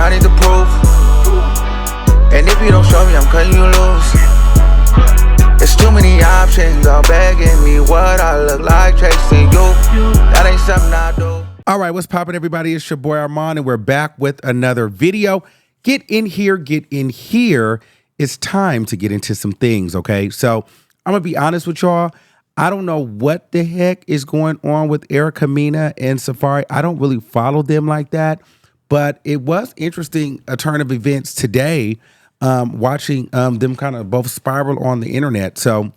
I need the proof. And if you don't show me, I'm cutting you loose. There's too many options, all begging me what I look like chasing you. That ain't something I do. All right, what's poppin', everybody? It's your boy Armon, and we're back with another video. Get in here, get in here. It's time to get into some things, okay? So I'm gonna be honest with y'all. I don't know what the heck is going on with Mena and Safaree. I don't really follow them like that, but it was interesting, a turn of events today, watching them kind of both spiral on the internet. So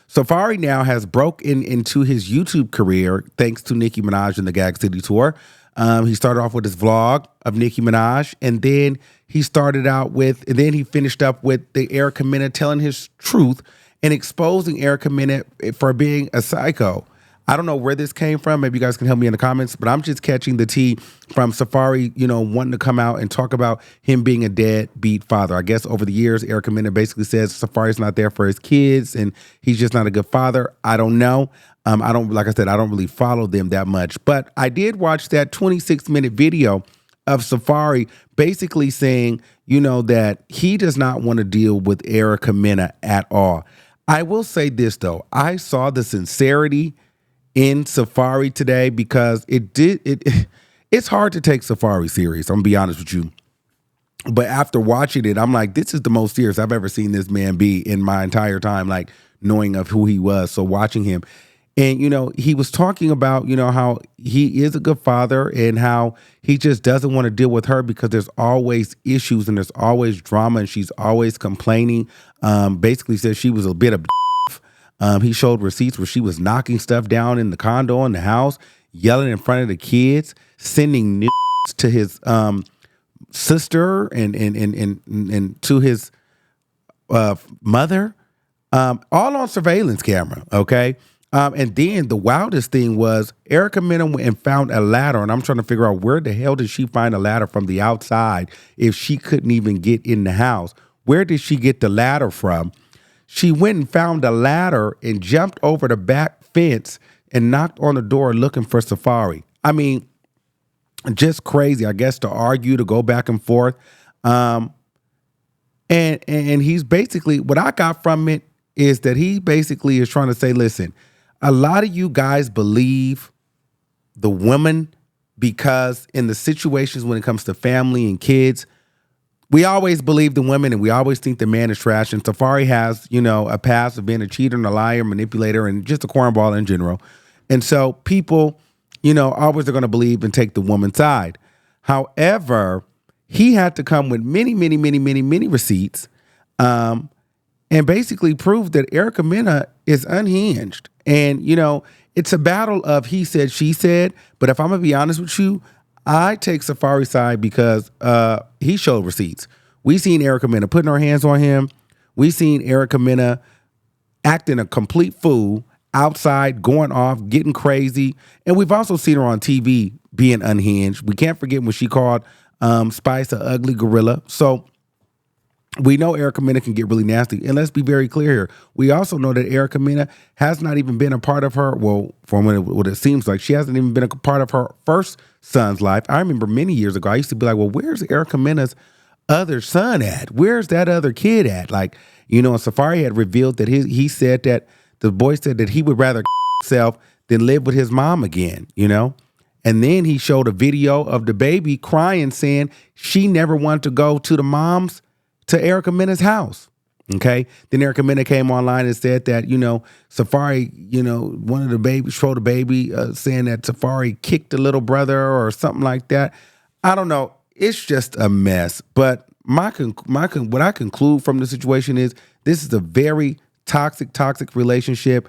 Safaree now has broken into his YouTube career thanks to Nicki Minaj and the Gag City tour. He started off with his vlog of Nicki Minaj, and then he finished up with the Mena telling his truth and exposing Mena for being a psycho. I don't know where this came from. Maybe you guys can help me in the comments, but I'm just catching the tea from Safaree, wanting to come out and talk about him being a deadbeat father. I guess over the years, Mena basically says Safaree's not there for his kids and he's just not a good father. I don't know. Like I said, I don't really follow them that much, but I did watch that 26-minute video of Safaree basically saying, that he does not want to deal with Mena at all. I will say this though. I saw the sincerity in Safaree today because it's hard to take Safaree serious. I'm gonna be honest with you. But after watching it, I'm like, this is the most serious I've ever seen this man be in my entire time, like knowing of who he was. So watching him. And, he was talking about, how he is a good father and how he just doesn't want to deal with her because there's always issues and there's always drama and she's always complaining. Basically said she was a bit of he showed receipts where she was knocking stuff down in the condo, in the house, yelling in front of the kids, sending news to his sister and to his mother, all on surveillance camera, okay? And then the wildest thing was Mena went and found a ladder, and I'm trying to figure out where the hell did she find a ladder from the outside if she couldn't even get in the house? Where did she get the ladder from? She went and found a ladder and jumped over the back fence and knocked on the door looking for Safaree. I mean, just crazy, I guess, to argue, to go back and forth. And he's basically, what I got from it is that he basically is trying to say, listen, a lot of you guys believe the woman because in the situations when it comes to family and kids, we always believe the women and we always think the man is trash. And Safaree has, a past of being a cheater and a liar, manipulator, and just a cornball in general. And so people, always are going to believe and take the woman's side. However, he had to come with many, many, many, many, many receipts and basically prove that Mena is unhinged. And, it's a battle of he said, she said. But if I'm going to be honest with you, I take Safaree's side because he showed receipts. We seen Mena putting her hands on him. We seen Mena acting a complete fool outside, going off, getting crazy. And we've also seen her on TV being unhinged. We can't forget when she called Spice an ugly gorilla. So we know Mena can get really nasty. And let's be very clear here. We also know that Mena has not even been a part of her, well, from what it seems like, she hasn't even been a part of her first son's life. I remember many years ago, I used to be like, well, where's Mena's other son at? Where's that other kid at? Like, and Safaree had revealed that he said that, the boy said that he would rather himself than live with his mom again, And then he showed a video of the baby crying, saying she never wanted to go to to Mena's house. Okay. Then Mena came online and said that, Safaree, one of the babies showed a baby saying that Safaree kicked the little brother or something like that. I don't know. It's just a mess. But what I conclude from the situation is this is a very toxic relationship.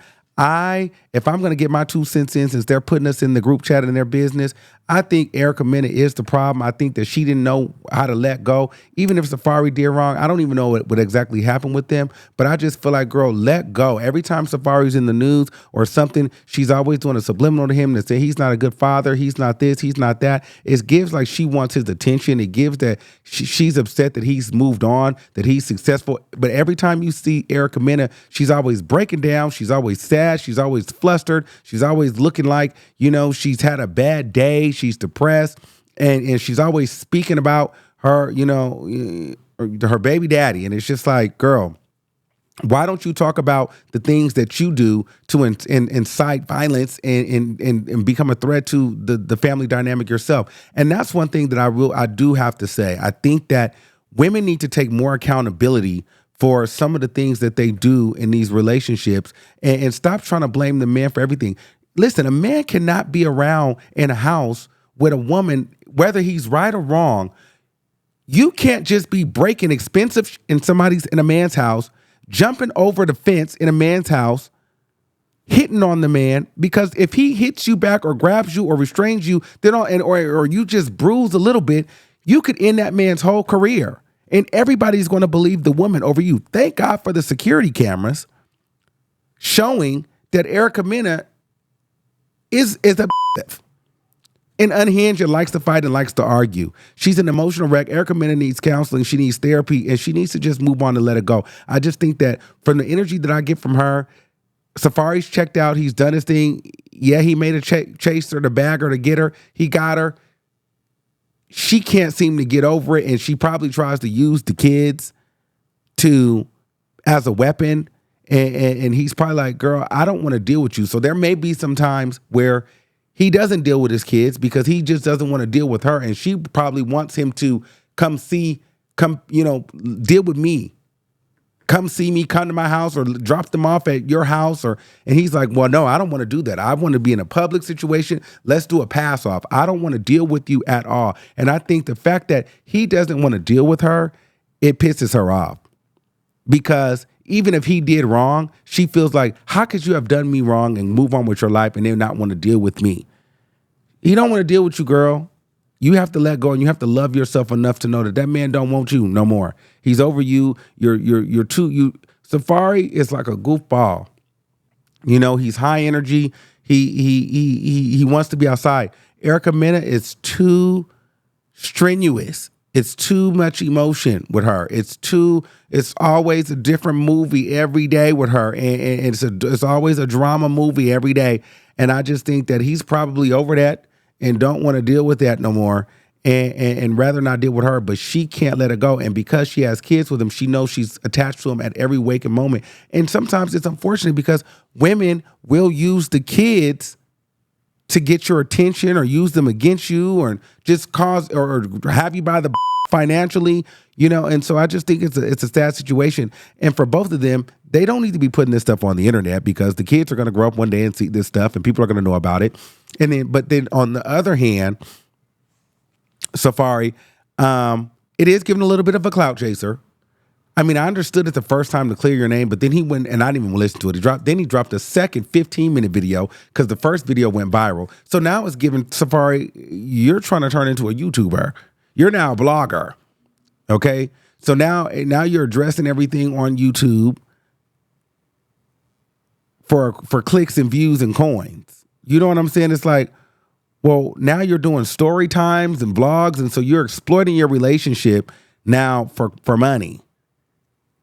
If I'm going to get my 2 cents in, since they're putting us in the group chat in their business, I think Mena is the problem. I think that she didn't know how to let go. Even if Safaree did wrong, I don't even know what exactly happened with them, but I just feel like, girl, let go. Every time Safaree's in the news or something, she's always doing a subliminal to him to say he's not a good father, he's not this, he's not that. It gives like she wants his attention. It gives that she's upset that he's moved on, that he's successful. But every time you see Mena, she's always breaking down. She's always sad. She's always flustered. She's always looking like, she's had a bad day. She's depressed. and she's always speaking about her, her baby daddy. And it's just like, girl, why don't you talk about the things that you do to incite violence and become a threat to the family dynamic yourself? And that's one thing that I do have to say. I think that women need to take more accountability for some of the things that they do in these relationships and stop trying to blame the man for everything. Listen, a man cannot be around in a house with a woman, whether he's right or wrong. You can't just be breaking expensive in a man's house, jumping over the fence in a man's house, hitting on the man, because if he hits you back or grabs you or restrains you, then or you just bruise a little bit, you could end that man's whole career. And everybody's going to believe the woman over you. Thank God for the security cameras showing that Erica Mena is a and unhinged and likes to fight and likes to argue. She's an emotional wreck. Erica Mena needs counseling. She needs therapy, and she needs to just move on and let it go. I just think that from the energy that I get from her, Safaree's checked out. He's done his thing. Yeah, he made a chase her to bag her to get her. He got her. She can't seem to get over it, and she probably tries to use the kids as a weapon. And he's probably like, girl, I don't want to deal with you. So there may be some times where he doesn't deal with his kids because he just doesn't want to deal with her. And she probably wants him to come deal with me. Come see me, come to my house, or drop them off at your house. And he's like, well, no, I don't want to do that. I want to be in a public situation. Let's do a pass off. I don't want to deal with you at all. And I think the fact that he doesn't want to deal with her, it pisses her off. Because even if he did wrong, she feels like, how could you have done me wrong and move on with your life and then not want to deal with me? He don't want to deal with you, girl. You have to let go, and you have to love yourself enough to know that man don't want you no more. He's over you. Safaree is like a goofball. He's high energy. He wants to be outside. Erica Mena is too strenuous. It's too much emotion with her. It's always a different movie every day with her. And it's always a drama movie every day. And I just think that he's probably over that and don't want to deal with that no more and rather not deal with her, but she can't let it go. And because she has kids with him, she knows she's attached to him at every waking moment. And sometimes it's unfortunate because women will use the kids to get your attention or use them against you or just cause or have you by the financially, and so I just think it's a sad situation. And for both of them, they don't need to be putting this stuff on the internet because the kids are going to grow up one day and see this stuff and people are going to know about it. But then on the other hand, Safaree, it is giving a little bit of a clout chaser. I mean, I understood it the first time to clear your name, but then he went and I didn't even listen to it. He dropped a second 15-minute video because the first video went viral. So now it's giving Safaree, you're trying to turn into a YouTuber. You're now a blogger. Okay? So now you're addressing everything on YouTube for clicks and views and coins. You know what I'm saying? It's like, well, now you're doing story times and blogs, and so you're exploiting your relationship now for money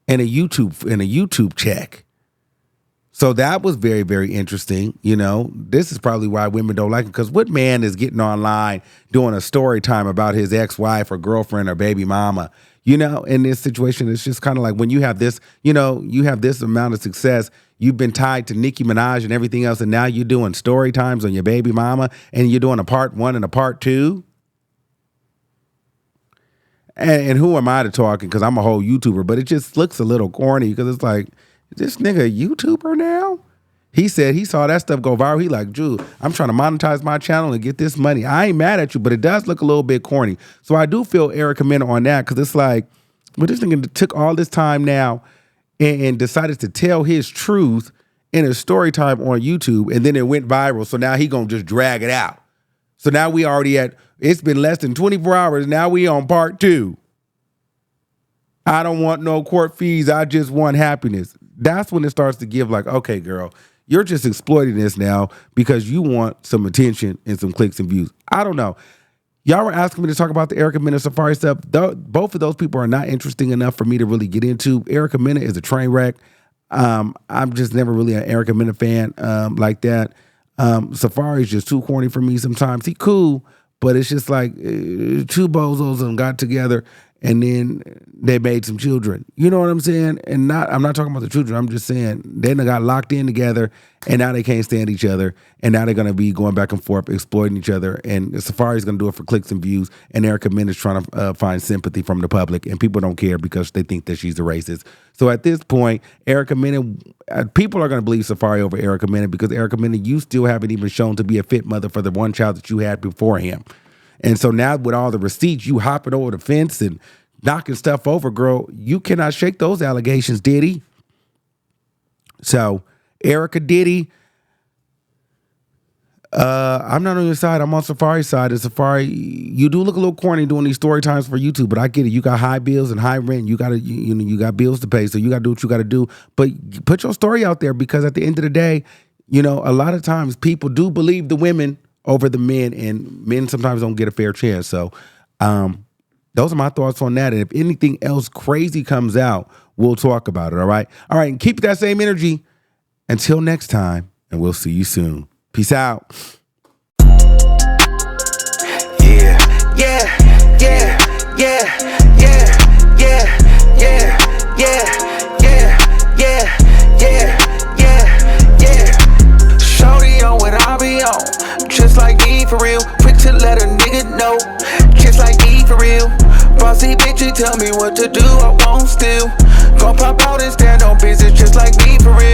and a YouTube check. So that was very, very interesting. This is probably why women don't like him, because what man is getting online doing a story time about his ex-wife or girlfriend or baby mama? In this situation, it's just kind of like when you have this, you have this amount of success, you've been tied to Nicki Minaj and everything else, and now you're doing story times on your baby mama, and you're doing a part 1 and a part 2. And who am I to talking? Because I'm a whole YouTuber, but it just looks a little corny because it's like, this nigga a YouTuber now? He said he saw that stuff go viral. He like, Drew, I'm trying to monetize my channel and get this money. I ain't mad at you, but it does look a little bit corny. So I do feel Erica Mena on that because it's like, well, this nigga took all this time now and decided to tell his truth in a story time on YouTube, and then it went viral. So now he gonna just drag it out. So now we already it's been less than 24 hours. Now we on part 2. I don't want no court fees. I just want happiness. That's when it starts to give like, okay, girl, you're just exploiting this now because you want some attention and some clicks and views. I don't know. Y'all were asking me to talk about the Erica Mena Safaree stuff. Both of those people are not interesting enough for me to really get into. Erica Mena is a train wreck. I'm just never really an Erica Mena fan like that. Safaree is just too corny for me sometimes. He cool, But it's just like two bozos and got together and then they made some children. You know what I'm saying? And I'm not talking about the children. I'm just saying they done got locked in together and now they can't stand each other. And now they're going to be going back and forth, exploiting each other. And Safaree's going to do it for clicks and views. And Erica Mena's trying to find sympathy from the public. And people don't care because they think that she's a racist. So at this point, Erica Mena, people are going to believe Safaree over Erica Mena because Erica Mena, you still haven't even shown to be a fit mother for the one child that you had before him. And so now with all the receipts, you hopping over the fence and knocking stuff over, girl, you cannot shake those allegations, Diddy. So, Erica Diddy, I'm not on your side. I'm on Safaree's side. And Safaree, you do look a little corny doing these story times for YouTube, but I get it. You got high bills and high rent. You got bills to pay, so you got to do what you got to do. But put your story out there because at the end of the day, a lot of times people do believe the women over the men, and men sometimes don't get a fair chance. So those are my thoughts on that. And if anything else crazy comes out, we'll talk about it, all right? All right, and keep that same energy until next time, and we'll see you soon. Peace out. Yeah, yeah, yeah, yeah, yeah, yeah, yeah, yeah, yeah, yeah, yeah. Shorty on what I be on. Just like me for real, quick to let a nigga know. Just like me for real, bossy bitch, you tell me what to do, I won't steal. Gon' pop out and stand on business just like me for real.